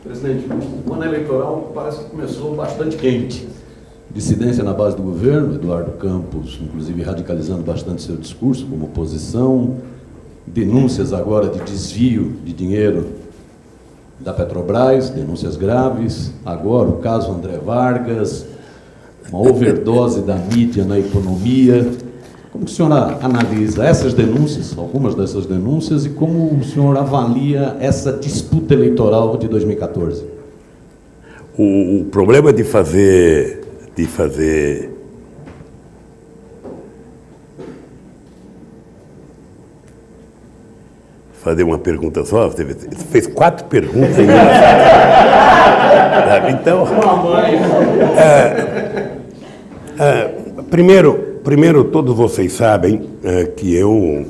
Presidente, o ano eleitoral parece que começou bastante quente. Dissidência na base do governo, Eduardo Campos, inclusive, radicalizando bastante seu discurso como oposição, denúncias agora de desvio de dinheiro da Petrobras, denúncias graves, agora o caso André Vargas, uma overdose da mídia na economia. Como o senhor analisa essas denúncias, algumas dessas denúncias, e como o senhor avalia essa disputa eleitoral de 2014? O problema de fazer uma pergunta só, você fez 4 perguntas em então, primeiro, todos vocês sabem que eu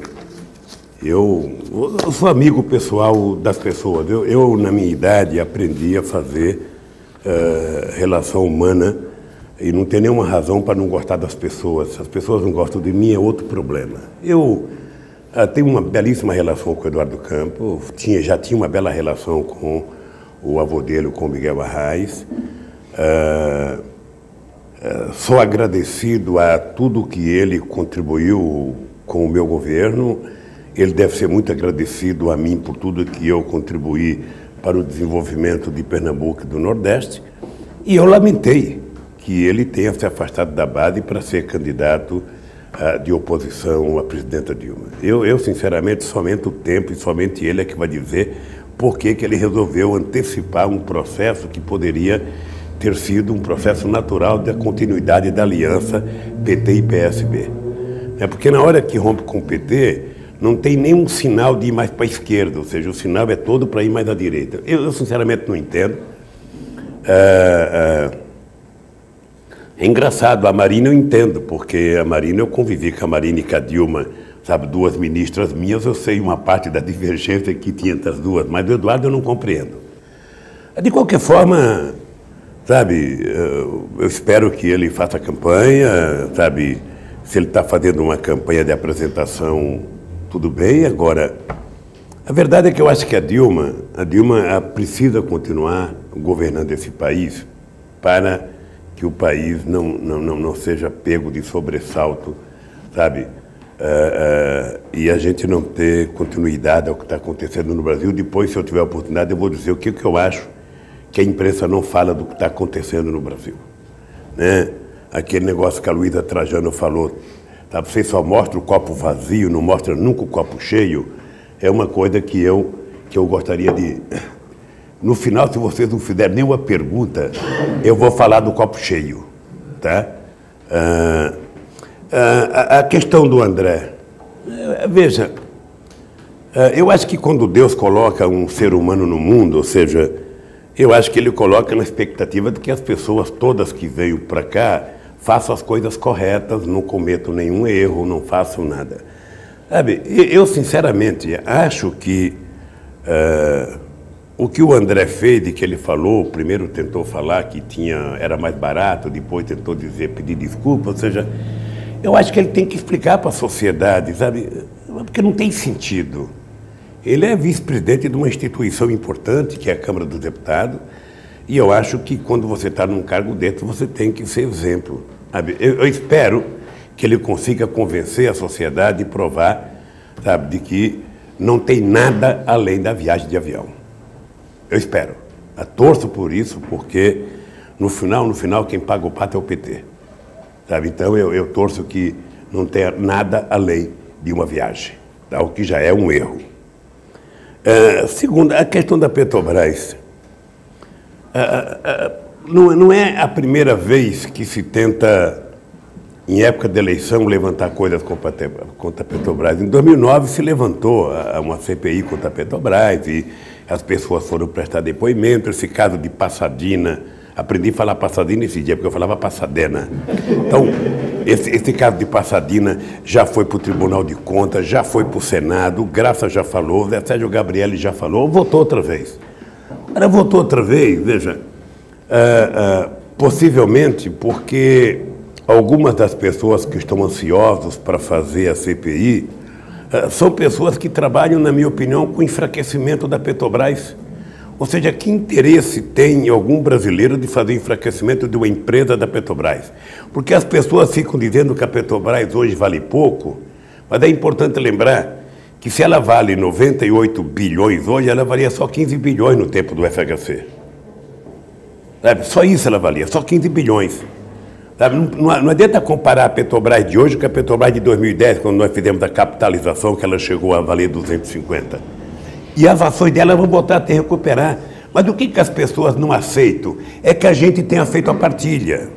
sou amigo pessoal das pessoas. Eu, na minha idade, aprendi a fazer relação humana e não tem nenhuma razão para não gostar das pessoas. Se as pessoas não gostam de mim, é outro problema. Eu tenho uma belíssima relação com o Eduardo Campos, já tinha uma bela relação com o avô dele, com o Miguel Arraes. Sou agradecido a tudo que ele contribuiu com o meu governo. Ele deve ser muito agradecido a mim por tudo que eu contribuí para o desenvolvimento de Pernambuco e do Nordeste. E eu lamentei que ele tenha se afastado da base para ser candidato de oposição à presidenta Dilma. Eu, sinceramente, somente o tempo e somente ele é que vai dizer por que ele resolveu antecipar um processo que poderia ter sido um processo natural da continuidade da aliança PT e PSB. Porque na hora que rompe com o PT, não tem nenhum sinal de ir mais para a esquerda, ou seja, o sinal é todo para ir mais à direita. Eu sinceramente não entendo. É engraçado, a Marina eu entendo, porque a Marina, eu convivi com a Marina e com a Dilma, sabe, 2 ministras minhas, eu sei uma parte da divergência que tinha entre as duas, mas do Eduardo eu não compreendo. De qualquer forma, sabe, eu espero que ele faça campanha, sabe, se ele está fazendo uma campanha de apresentação, tudo bem. Agora, a verdade é que eu acho que a Dilma precisa continuar governando esse país para que o país não seja pego de sobressalto, sabe? E a gente não ter continuidade ao que está acontecendo no Brasil. Depois, se eu tiver a oportunidade, eu vou dizer o que eu acho que a imprensa não fala do que está acontecendo no Brasil. Né? Aquele negócio que a Luísa Trajano falou, sabe? Você só mostra o copo vazio, não mostra nunca o copo cheio, é uma coisa que eu gostaria de... No final, se vocês não fizerem nenhuma pergunta, eu vou falar do copo cheio, tá? A questão do André, veja, eu acho que quando Deus coloca um ser humano no mundo, ou seja, eu acho que Ele coloca na expectativa de que as pessoas todas que veio para cá façam as coisas corretas, não cometam nenhum erro, não façam nada. Sabe, eu sinceramente acho que o que o André fez, de que ele falou, primeiro tentou falar que era mais barato, depois tentou pedir desculpa, ou seja, eu acho que ele tem que explicar para a sociedade, sabe, porque não tem sentido. Ele é vice-presidente de uma instituição importante, que é a Câmara dos Deputados, e eu acho que quando você está num cargo dentro, você tem que ser exemplo. Sabe? Eu espero que ele consiga convencer a sociedade e provar, sabe, de que não tem nada além da viagem de avião. Eu espero. Eu torço por isso, porque no final quem paga o pato é o PT. Sabe? Então eu torço que não tenha nada além de uma viagem, tá? O que já é um erro. Segundo, a questão da Petrobras. Não é a primeira vez que se tenta, em época de eleição, levantar coisas contra a Petrobras. Em 2009 se levantou uma CPI contra a Petrobras e as pessoas foram prestar depoimento. Esse caso de Passadina, aprendi a falar Passadina esse dia, porque eu falava Passadena. Então, esse caso de Passadina já foi para o Tribunal de Contas, já foi para o Senado, o Graça já falou, o Sérgio Gabrielli já falou, votou outra vez. Agora, votou outra vez, veja, possivelmente porque algumas das pessoas que estão ansiosos para fazer a CPI são pessoas que trabalham, na minha opinião, com o enfraquecimento da Petrobras. Ou seja, que interesse tem algum brasileiro de fazer enfraquecimento de uma empresa da Petrobras? Porque as pessoas ficam dizendo que a Petrobras hoje vale pouco, mas é importante lembrar que se ela vale 98 bilhões hoje, ela valia só 15 bilhões no tempo do FHC. Sabe? Só isso ela valia, só 15 bilhões. Sabe? Não adianta comparar a Petrobras de hoje com a Petrobras de 2010, quando nós fizemos a capitalização, que ela chegou a valer 250. E as ações dela vão voltar a recuperar. Mas o que as pessoas não aceitam é que a gente tenha feito a partilha.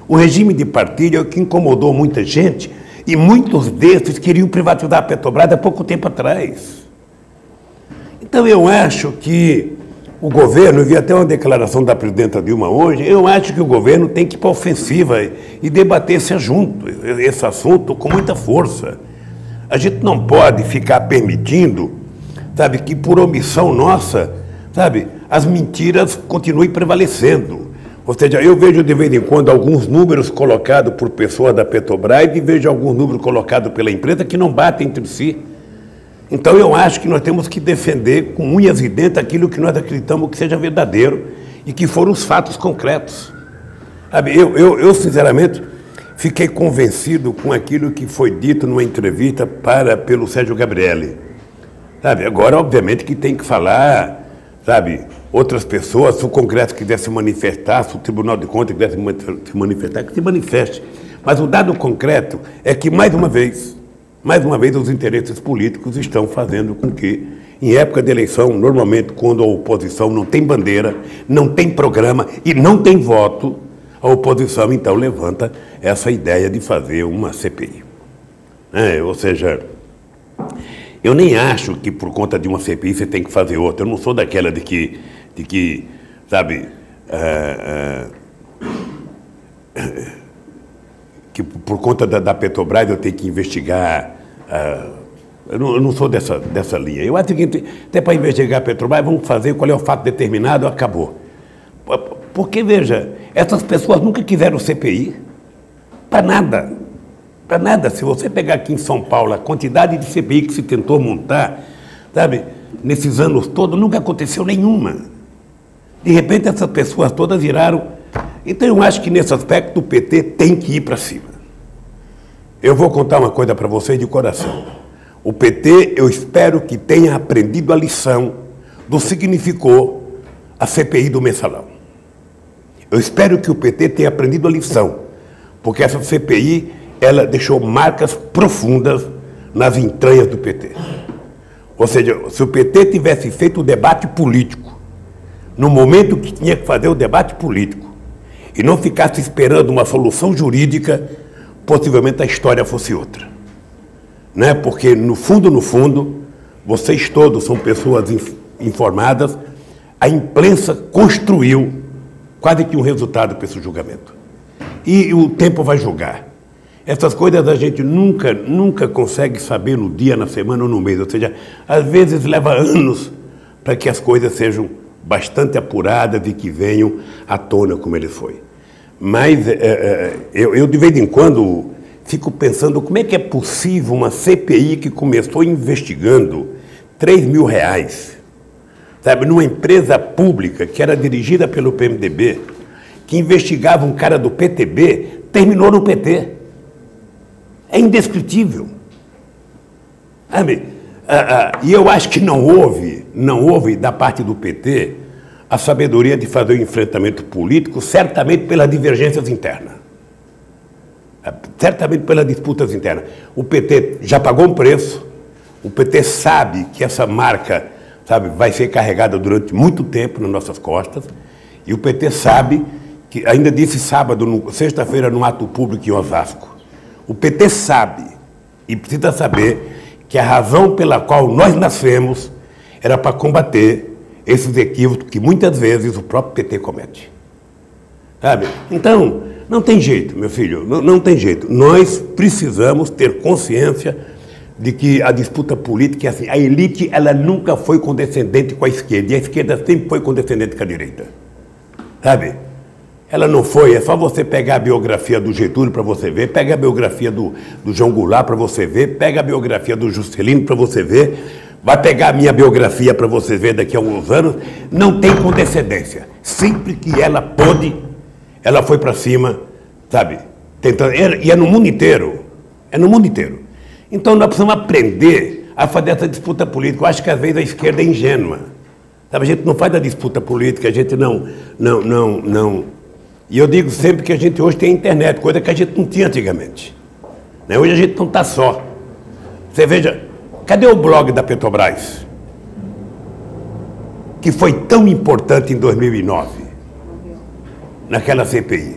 O regime de partilha é o que incomodou muita gente e muitos desses queriam privatizar a Petrobras há pouco tempo atrás. Então eu acho que o governo, eu vi até uma declaração da presidenta Dilma hoje, eu acho que o governo tem que ir para a ofensiva e debater esse assunto com muita força. A gente não pode ficar permitindo, sabe, que por omissão nossa, sabe, as mentiras continuem prevalecendo. Ou seja, eu vejo de vez em quando alguns números colocados por pessoas da Petrobras e vejo alguns números colocados pela empresa que não batem entre si. Então eu acho que nós temos que defender com unhas e dentes aquilo que nós acreditamos que seja verdadeiro e que foram os fatos concretos. Sabe, eu sinceramente fiquei convencido com aquilo que foi dito numa entrevista pelo Sérgio Gabrielli. Sabe, agora, obviamente, que tem que falar, sabe, outras pessoas, se o Congresso quiser se manifestar, se o Tribunal de Contas quiser se manifestar, que se manifeste. Mas o dado concreto é que, mais uma vez, os interesses políticos estão fazendo com que, em época de eleição, normalmente, quando a oposição não tem bandeira, não tem programa e não tem voto, a oposição, então, levanta essa ideia de fazer uma CPI. Ou seja, eu nem acho que por conta de uma CPI você tem que fazer outra. Eu não sou daquela de que sabe, que por conta da Petrobras eu tenho que investigar. Eu não sou dessa linha. Eu acho que até para investigar a Petrobras, vamos fazer qual é o fato determinado, acabou. Porque, veja, essas pessoas nunca quiseram CPI para nada. Para nada. Se você pegar aqui em São Paulo a quantidade de CPI que se tentou montar, sabe, nesses anos todos, nunca aconteceu nenhuma. De repente, essas pessoas todas viraram. Então, eu acho que nesse aspecto o PT tem que ir para cima. Eu vou contar uma coisa para vocês de coração. O PT, eu espero que tenha aprendido a lição do que significou a CPI do Mensalão. Eu espero que o PT tenha aprendido a lição, porque essa CPI, ela deixou marcas profundas nas entranhas do PT. Ou seja, se o PT tivesse feito o debate político, no momento que tinha que fazer o debate político, e não ficasse esperando uma solução jurídica, possivelmente a história fosse outra. Né? Porque, no fundo, vocês todos são pessoas informadas, a imprensa construiu quase que um resultado para esse julgamento. E o tempo vai julgar. Essas coisas a gente nunca consegue saber no dia, na semana ou no mês. Ou seja, às vezes leva anos para que as coisas sejam bastante apuradas e que venham à tona como ele foi. Mas eu de vez em quando fico pensando como é que é possível uma CPI que começou investigando R$3.000, sabe, numa empresa pública que era dirigida pelo PMDB, que investigava um cara do PTB, terminou no PT. É indescritível. Sabe? E eu acho que não houve da parte do PT a sabedoria de fazer o enfrentamento político, certamente pelas divergências internas. Certamente pelas disputas internas. O PT já pagou um preço, o PT sabe que essa marca, sabe, vai ser carregada durante muito tempo nas nossas costas, e o PT sabe que, ainda disse sexta-feira, no ato público em Osasco, o PT sabe e precisa saber que a razão pela qual nós nascemos era para combater esses equívocos que muitas vezes o próprio PT comete. Sabe? Então, não tem jeito, meu filho, não tem jeito. Nós precisamos ter consciência de que a disputa política é assim. A elite, ela nunca foi condescendente com a esquerda, e a esquerda sempre foi condescendente com a direita. Sabe? Ela não foi, é só você pegar a biografia do Getúlio para você ver, pega a biografia do João Goulart para você ver, pega a biografia do Juscelino para você ver, vai pegar a minha biografia para vocês verem daqui a alguns anos, não tem condescendência. Sempre que ela pôde, ela foi para cima, sabe? Tentando, e é no mundo inteiro. É no mundo inteiro. Então nós precisamos aprender a fazer essa disputa política. Eu acho que às vezes a esquerda é ingênua. Sabe? A gente não faz da disputa política, a gente não. E eu digo sempre que a gente hoje tem internet, coisa que a gente não tinha antigamente. Né? Hoje a gente não está só. Você veja, cadê o blog da Petrobras? Que foi tão importante em 2009, naquela CPI.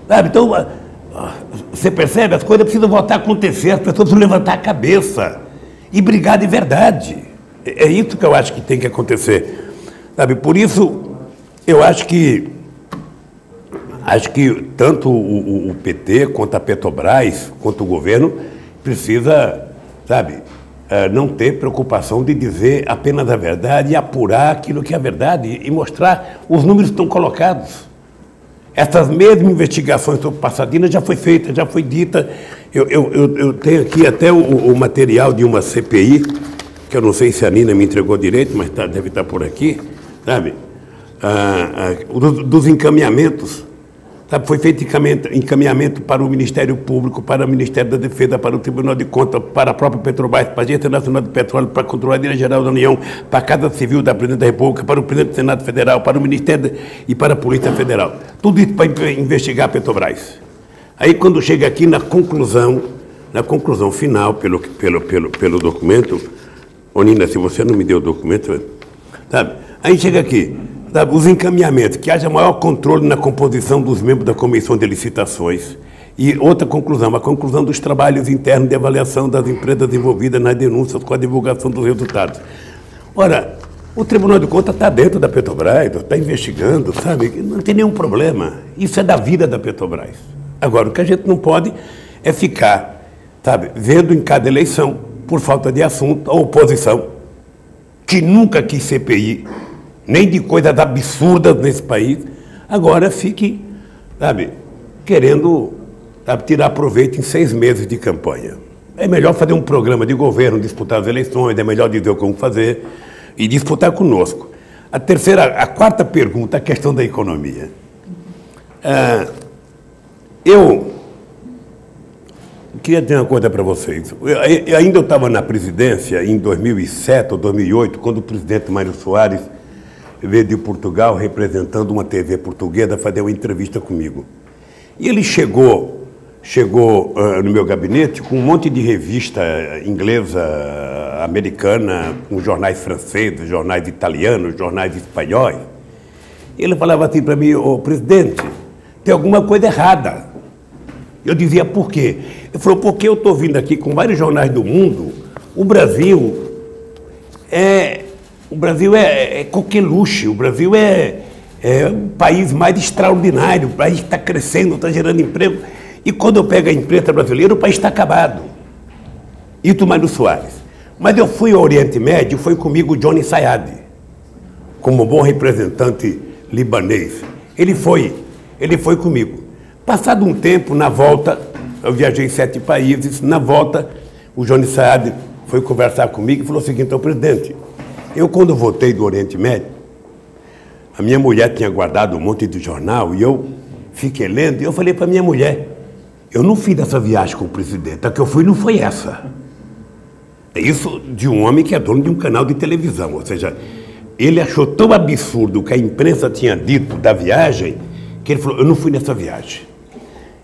Sabe? Então, você percebe? As coisas precisam voltar a acontecer, as pessoas precisam levantar a cabeça e brigar de verdade. É isso que eu acho que tem que acontecer. Sabe? Por isso, eu acho que tanto o PT, quanto a Petrobras, quanto o governo, precisa, sabe, não ter preocupação de dizer apenas a verdade e apurar aquilo que é a verdade e mostrar os números que estão colocados. Essas mesmas investigações sobre Passadina já foi feita, já foi dita. Eu tenho aqui até o material de uma CPI, que eu não sei se a Nina me entregou direito, mas deve estar por aqui, sabe? Dos encaminhamentos. Sabe, foi feito encaminhamento para o Ministério Público, para o Ministério da Defesa, para o Tribunal de Contas, para a própria Petrobras, para a Agência Nacional de Petróleo, para a Controladoria Geral da União, para a Casa Civil da Presidente da República, para o Presidente do Senado Federal, para o Ministério e para a Polícia Federal. Tudo isso para investigar a Petrobras. Aí, quando chega aqui na conclusão final, pelo documento, ô Nina, se você não me deu o documento, sabe? Aí chega aqui. Os encaminhamentos, que haja maior controle na composição dos membros da comissão de licitações. E outra conclusão, a conclusão dos trabalhos internos de avaliação das empresas envolvidas nas denúncias com a divulgação dos resultados. Ora, o Tribunal de Contas está dentro da Petrobras, está investigando, sabe? Não tem nenhum problema. Isso é da vida da Petrobras. Agora, o que a gente não pode é ficar, sabe, vendo em cada eleição, por falta de assunto, a oposição, que nunca quis CPI, nem de coisas absurdas nesse país, agora fique, sabe, querendo, sabe, tirar proveito em 6 meses de campanha. É melhor fazer um programa de governo, disputar as eleições, é melhor dizer como fazer e disputar conosco. A quarta pergunta, a questão da economia. Eu queria dizer uma coisa para vocês. Eu estava na presidência em 2007 ou 2008, quando o presidente Mário Soares veio de Portugal representando uma TV portuguesa fazer uma entrevista comigo. E ele chegou no meu gabinete com um monte de revista inglesa, americana, com jornais franceses, jornais italianos, jornais espanhóis. E ele falava assim para mim: ô presidente, tem alguma coisa errada. Eu dizia: por quê? Ele falou: porque eu estou vindo aqui com vários jornais do mundo, o Brasil é coqueluche, o Brasil é o país mais extraordinário, o país que está crescendo, está gerando emprego. E quando eu pego a imprensa brasileira, o país está acabado. Isso Mário Soares. Mas eu fui ao Oriente Médio, foi comigo o Johnny Sayad, como bom representante libanês. Ele foi comigo. Passado um tempo, na volta, eu viajei 7 países, na volta, o Johnny Sayad foi conversar comigo e falou o seguinte: presidente, eu, quando voltei do Oriente Médio, a minha mulher tinha guardado um monte de jornal e eu fiquei lendo e eu falei para minha mulher: eu não fiz essa viagem com o presidente, a que eu fui não foi essa. É isso de um homem que é dono de um canal de televisão, ou seja, ele achou tão absurdo o que a imprensa tinha dito da viagem, que ele falou: eu não fui nessa viagem.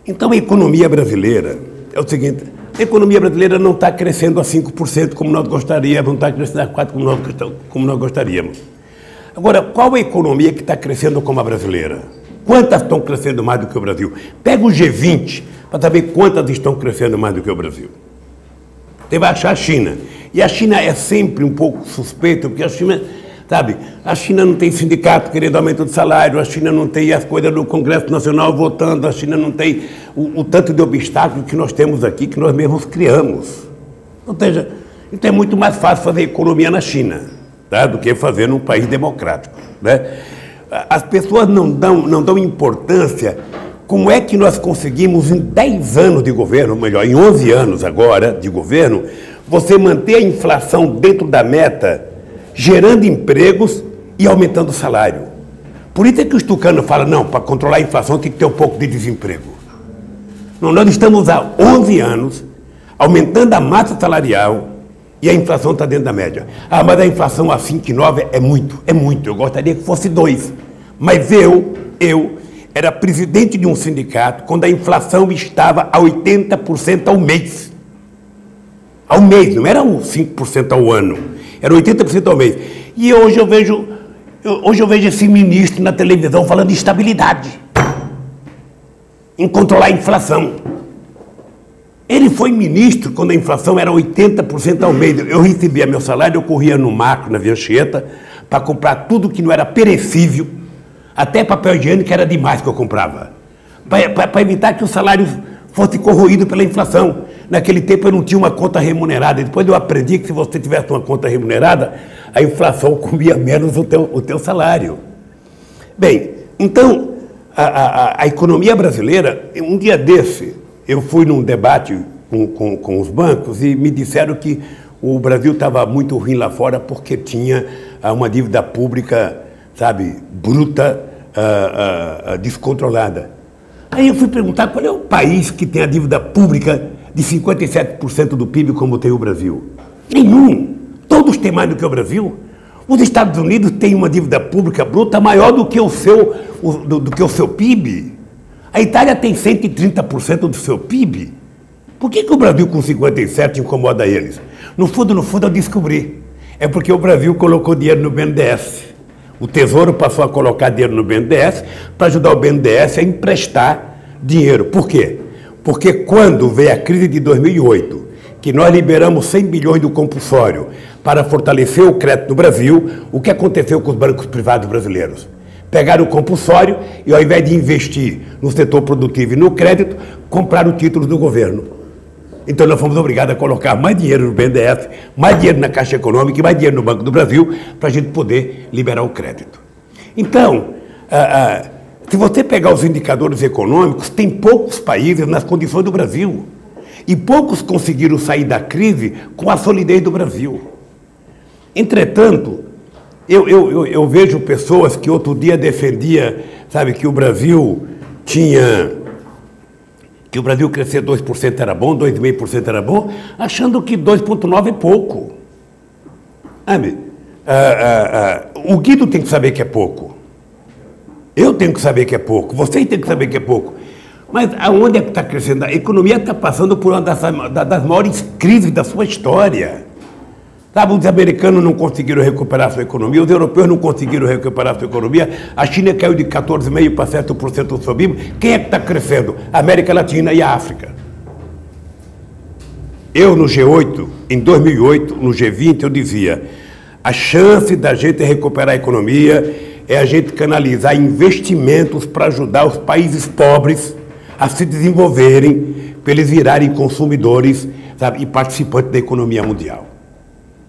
Então a economia brasileira é o seguinte: a economia brasileira não está crescendo a 5% como nós gostaríamos, não está crescendo a 4% como nós gostaríamos. Agora, qual a economia que está crescendo como a brasileira? Quantas estão crescendo mais do que o Brasil? Pega o G20 para saber quantas estão crescendo mais do que o Brasil. Você vai achar a China. E a China é sempre um pouco suspeita, porque a China, sabe, a China não tem sindicato querendo aumento de salário, a China não tem as coisas do Congresso Nacional votando, a China não tem o tanto de obstáculos que nós temos aqui, que nós mesmos criamos. Ou seja, então é muito mais fácil fazer economia na China, tá, do que fazer num país democrático, né? As pessoas não dão importância. Como é que nós conseguimos, em 10 anos de governo, ou melhor, em 11 anos agora de governo, você manter a inflação dentro da meta, gerando empregos e aumentando o salário. Por isso é que os tucanos falam, não, para controlar a inflação tem que ter um pouco de desemprego. Não, nós estamos há 11 anos aumentando a massa salarial e a inflação está dentro da média. Ah, mas a inflação a 5,9 é muito, é muito. Eu gostaria que fosse 2. Mas eu era presidente de um sindicato quando a inflação estava a 80% ao mês. Ao mês, não era 5% ao ano, era 80% ao mês. E hoje eu vejo esse ministro na televisão falando de estabilidade, em controlar a inflação. Ele foi ministro quando a inflação era 80% ao mês. Eu recebia meu salário, eu corria no Macro, na Via Anchieta, para comprar tudo que não era perecível, até papel higiênico era demais que eu comprava, para evitar que o salário fosse corroído pela inflação. Naquele tempo eu não tinha uma conta remunerada. Depois eu aprendi que se você tivesse uma conta remunerada, a inflação comia menos o teu salário. Bem, então, a economia brasileira, um dia desse, eu fui num debate com os bancos e me disseram que o Brasil estava muito ruim lá fora porque tinha uma dívida pública, sabe, bruta, descontrolada. Aí eu fui perguntar qual é o país que tem a dívida pública de 57% do PIB como tem o Brasil. Nenhum. Todos têm mais do que o Brasil. Os Estados Unidos têm uma dívida pública bruta maior do que o seu PIB. A Itália tem 130% do seu PIB. Por que o Brasil com 57% incomoda eles? No fundo, eu descobri. É porque o Brasil colocou dinheiro no BNDES. O Tesouro passou a colocar dinheiro no BNDES para ajudar o BNDES a emprestar dinheiro. Por quê? Porque quando veio a crise de 2008, que nós liberamos 100 bilhões do compulsório para fortalecer o crédito no Brasil, o que aconteceu com os bancos privados brasileiros? Pegaram o compulsório e, ao invés de investir no setor produtivo e no crédito, compraram títulos do governo. Então nós fomos obrigados a colocar mais dinheiro no BNDES, mais dinheiro na Caixa Econômica e mais dinheiro no Banco do Brasil para a gente poder liberar o crédito. Então, se você pegar os indicadores econômicos, tem poucos países nas condições do Brasil. E poucos conseguiram sair da crise com a solidez do Brasil. Entretanto, eu vejo pessoas que outro dia defendia, sabe, que o Brasil crescer 2% era bom, 2,5% era bom, achando que 2,9% é pouco. Sabe? O Guido tem que saber que é pouco. Eu tenho que saber que é pouco. Vocês têm que saber que é pouco. Mas aonde é que está crescendo? A economia está passando por uma das maiores crises da sua história. Sabe, os americanos não conseguiram recuperar a sua economia, os europeus não conseguiram recuperar a sua economia, a China caiu de 14,5% para 7% do seu PIB. Quem é que está crescendo? A América Latina e a África. Eu, no G8, em 2008, no G20, eu dizia, a chance da gente recuperar a economia é a gente canalizar investimentos para ajudar os países pobres a se desenvolverem, para eles virarem consumidores, sabe, e participantes da economia mundial.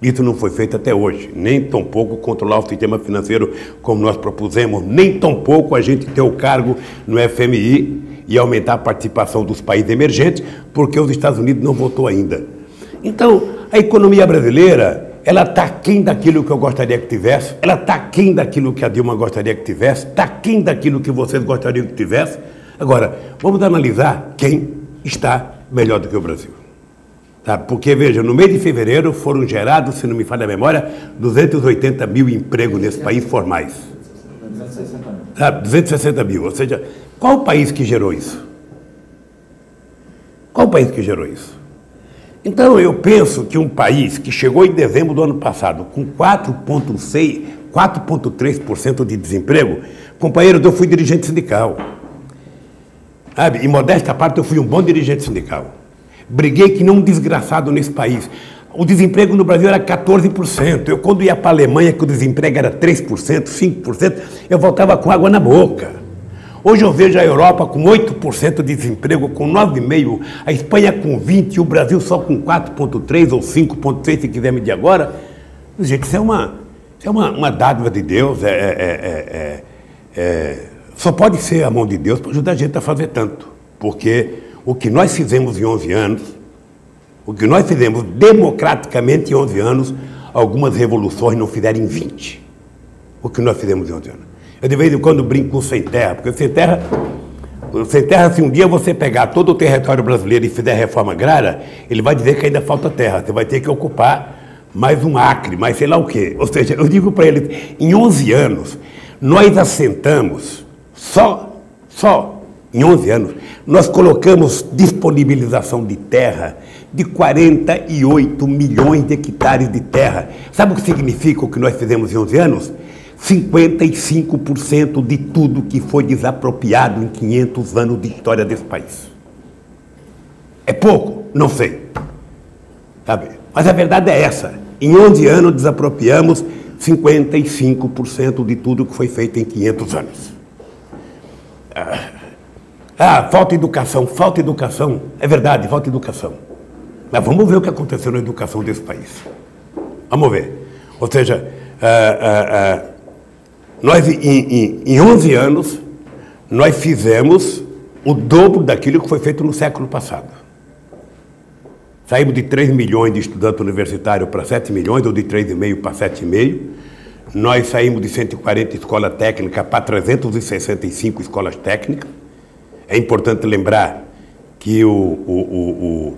Isso não foi feito até hoje, nem tampouco controlar o sistema financeiro como nós propusemos, nem tampouco a gente ter o cargo no FMI e aumentar a participação dos países emergentes, porque os Estados Unidos não votou ainda. Então, a economia brasileira, ela está aquém daquilo que eu gostaria que tivesse, ela está aquém daquilo que a Dilma gostaria que tivesse, está aquém daquilo que vocês gostariam que tivesse. Agora, vamos analisar quem está melhor do que o Brasil. Tá? Porque, veja, no mês de fevereiro foram gerados, se não me falha a memória, 280 mil empregos nesse país formais. 260 mil. Tá? 260 mil. Ou seja, qual o país que gerou isso? Qual o país que gerou isso? Então, eu penso que um país que chegou em dezembro do ano passado com 4,3% de desemprego, companheiro, eu fui dirigente sindical. Sabe? Em modesta parte, eu fui um bom dirigente sindical. Briguei que nem um desgraçado nesse país. O desemprego no Brasil era 14%. Eu, quando ia para a Alemanha, que o desemprego era 3%, 5%, eu voltava com água na boca. Hoje eu vejo a Europa com 8% de desemprego, com 9,5%, a Espanha com 20%, e o Brasil só com 4,3% ou 5,3%, se quiser medir agora. Gente, isso é uma dádiva de Deus. Só pode ser a mão de Deus para ajudar a gente a fazer tanto. Porque o que nós fizemos em 11 anos, O que nós fizemos democraticamente em 11 anos, algumas revoluções não fizeram em 20. O que nós fizemos em 11 anos. Eu de vez em quando brinco com o Sem Terra, porque Sem Terra, se um dia você pegar todo o território brasileiro e fizer reforma agrária, ele vai dizer que ainda falta terra. Você vai ter que ocupar mais um acre, mais sei lá o quê. Ou seja, eu digo para eles, em 11 anos, nós assentamos, só em 11 anos, nós colocamos disponibilização de terra de 48 milhões de hectares de terra. Sabe o que significa o que nós fizemos em 11 anos? 55% de tudo que foi desapropriado em 500 anos de história desse país. É pouco? Não sei. Sabe? Mas a verdade é essa. Em 11 anos desapropriamos 55% de tudo que foi feito em 500 anos. Falta educação. É verdade, falta educação. Mas vamos ver o que aconteceu na educação desse país. Vamos ver. Ou seja, nós, em 11 anos, nós fizemos o dobro daquilo que foi feito no século passado. Saímos de 3 milhões de estudantes universitários para 7 milhões, ou de 3,5 para 7,5. Nós saímos de 140 escolas técnicas para 365 escolas técnicas. É importante lembrar que o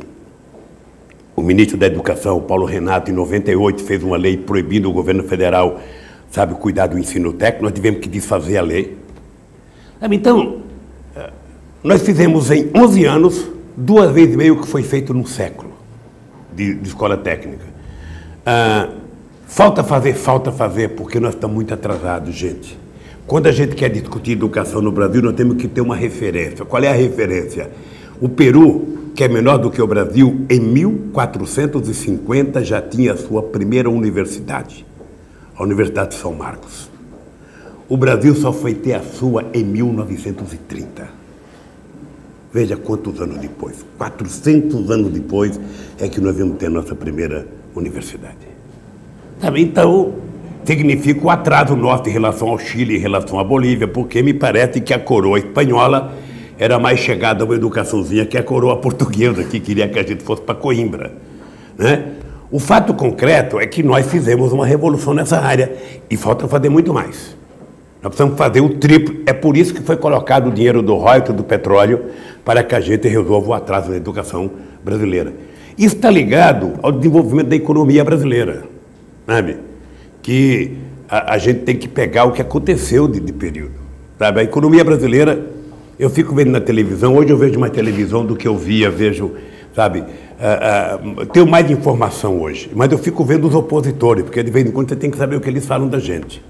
ministro da Educação, Paulo Renato, em 98, fez uma lei proibindo o governo federal, cuidar do ensino técnico. Nós tivemos que desfazer a lei. Então, nós fizemos em 11 anos 2,5 vezes o que foi feito num século de escola técnica. Falta fazer, porque nós estamos muito atrasados, gente. Quando a gente quer discutir educação no Brasil, nós temos que ter uma referência. Qual é a referência? O Peru, que é menor do que o Brasil, em 1450 já tinha a sua primeira universidade, a Universidade de São Marcos. O Brasil só foi ter a sua em 1930. Veja quantos anos depois, 400 anos depois, é que nós vamos ter a nossa primeira universidade. Então, significa o atraso nosso em relação ao Chile, em relação à Bolívia, porque me parece que a coroa espanhola era mais chegada a uma educaçãozinha que a coroa portuguesa, que queria que a gente fosse para Coimbra, né? O fato concreto é que nós fizemos uma revolução nessa área e falta fazer muito mais. Nós precisamos fazer o triplo. É por isso que foi colocado o dinheiro do royalties do petróleo para que a gente resolva o atraso na educação brasileira. Isso está ligado ao desenvolvimento da economia brasileira, sabe? Que a gente tem que pegar o que aconteceu de período, sabe? A economia brasileira, eu fico vendo na televisão, hoje eu vejo mais televisão do que eu via, tenho mais informação hoje, mas eu fico vendo os opositores, porque de vez em quando você tem que saber o que eles falam da gente.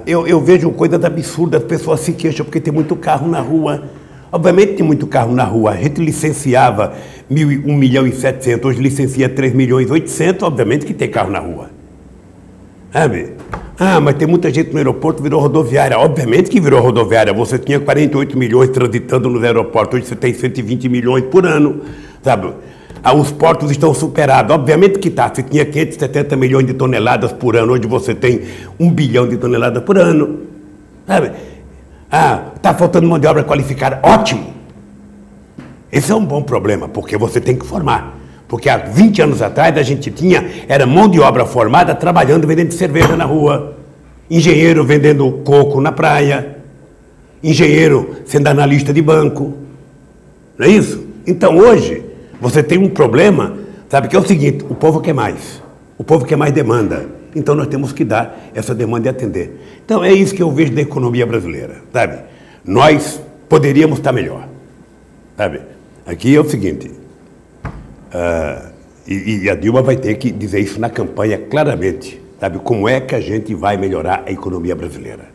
Eu vejo coisas absurdas, as pessoas se queixam porque tem muito carro na rua. Obviamente tem muito carro na rua. A gente licenciava 1.700.000, hoje licencia 3.800.000, obviamente que tem carro na rua. Sabe? Mas tem muita gente no aeroporto, virou rodoviária. Obviamente que virou rodoviária. Você tinha 48 milhões transitando nos aeroportos, hoje você tem 120 milhões por ano, sabe? Os portos estão superados. Obviamente que está. Você tinha 570 milhões de toneladas por ano, hoje você tem 1 bilhão de toneladas por ano. Sabe? Está faltando mão de obra qualificada. Ótimo! Esse é um bom problema, porque você tem que formar. Porque há 20 anos atrás a gente era mão de obra formada trabalhando, vendendo cerveja na rua, engenheiro vendendo coco na praia, engenheiro sendo analista de banco. Não é isso? Então hoje você tem um problema, que é o seguinte: o povo quer mais, o povo quer mais demanda. Então nós temos que dar essa demanda e atender. Então é isso que eu vejo da economia brasileira, sabe? Nós poderíamos estar melhor, sabe? Aqui é o seguinte, e a Dilma vai ter que dizer isso na campanha claramente, sabe? Como é que a gente vai melhorar a economia brasileira?